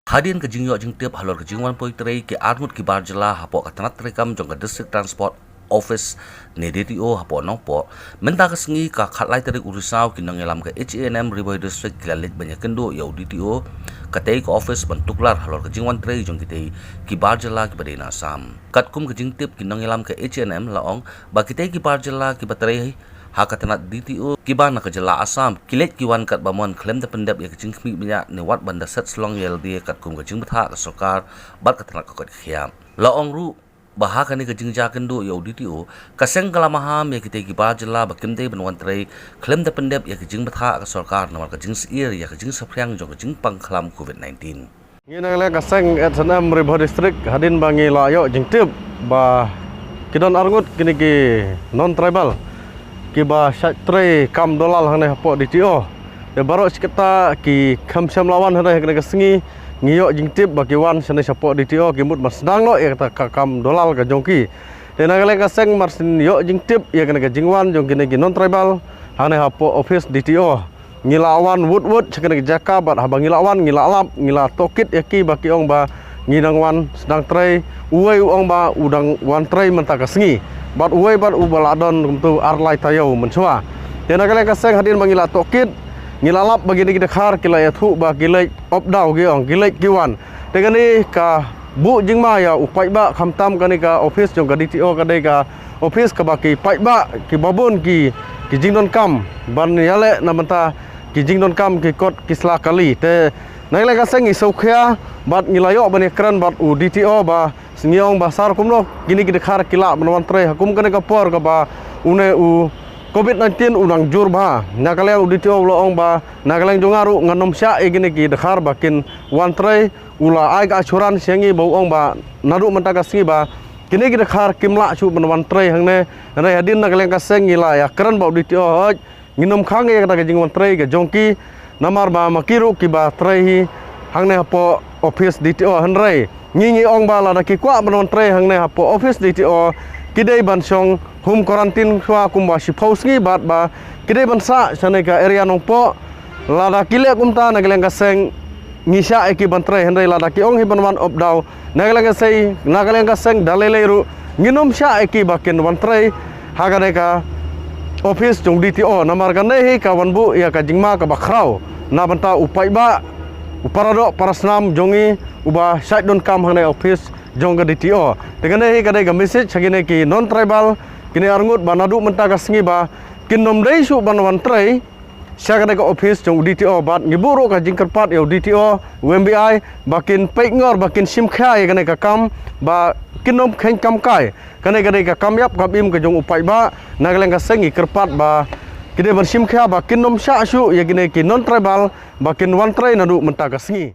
Hadian ke jingyo jing tiap halor ke jingwan poitrai ke armut ki barjala hapo katanat rekam jong ke district transport office ne DTO hapo nongpo menta kesengi ka khatlai tarik urisau kinang elam ke HANM Riboy district kilalit banyak kendo yau DTO katai ke office bentuklar halor ke jingwan trai jong kitai ki barjala ki badena sam katkum ke jing tiap kinang elam ke HANM laong ba kitai ki barjala ki batrai hakatanat DTO kibana ke jela Asam kilet kiwan kat bamon klaim de pendap ya kecing khmi banyak ne wat banda set selong yel dia kat kum kecing betha ke sokar bat katanat kokot khiam laong ru bahaka ni kecing ja kendo ya DTO kaseng kalamaham ya kitai kibar jela bakim de benwan trai klaim de pendap ya kecing betha ke sokar nawar kecing seir ya kecing sapriang jong kecing pangklam COVID-19 ngina le kaseng at sanam Riboy district hadin bangi layo jing tip ba kidon arngut kini ki non tribal kiba syatre kam dolal hane hapo DTO de baro siketa ki kam sam lawan hane kena kesengi ngiyok jingtip bagi wan sane hapo DTO kimut masdang lo ya kata kam dolal ka jongki de nagale kaseng marsin yok jingtip ya kena ke jingwan jong kene ki non tribal hane hapo office DTO ngilawan wood kena ke jaka bat habang ngilawan ngilalap ngila tokit yaki baki ong ba ngidang wan sedang tray uwe ong ba udang wan tray menta kesengi bat uwe bat ubaladon untuk arlai tayo mensua. Yang nak kalian kaseng hadir bangila tokit, ngilalap bagi ni kita khar kila ya thu ba gilai opdau giong gilai kiwan. Dengan ni ka bu jingma ya upai ba khamtam kani ka office jong ka DTO ka dei ka office ka baki pai ba ki babun ki jingdon kam ban yale namanta ki jingdon kam ki kot kisla kali te nak kalian kaseng isaukhya bat ngilayo bani kran bat u DTO ba sengiong basar kumno gini kita khar kila menawan tray hakum kene kapor ka ba une u COVID-19 udang jur ba nakalian DTO loong ba nakalian jongaru nganom sya gini ki dekhar bakin wan tray ula ai ka asuran sengi bauong ba nadu mentaka sengi ba kini kita khar kimla chu menawan tray hangne na hadin nakalian kaseng ngila ya kran ba DTO hoj nginom khang ya kata jing wan tray ka jongki namar ba makiru ki ba tray hi hangne hapo office DTO hanrai ngi ong bala daki kwa menon tre hang ne hapo office DTO kidai bansong home quarantine khwa kumba siphaus ngi bat ba kidai bansa sane ka area nongpo lada kile kumta nageleng kaseng ngisa eki bantre hendai lada ki ong hi banwan opdau nageleng kaseng dalele ru nginom sya eki bakin bantre hagane ka office jong DTO namar gane hi ka wanbu ya ka jingma ka bakrau na banta upai ba uparado parasnam jongi uba side don kam hane office jong ka DTO dengan hi kadai ga message sagine ki non tribal kini arngut banadu menta ka sengi ba kinom dei su banwan trai sagade ka office jong DTO bat ngiburu ka jingkerpat yo DTO UMBI bakin peingor bakin simkhai kane ka kam ba kinom khen kam kai kane kadai ka kamyap kabim ka jong upai ba nagleng ka sengi kerpat ba kide bersimkhia bakin nom sya su ya gine ki non tribal bakin wan trai nadu menta ka sengi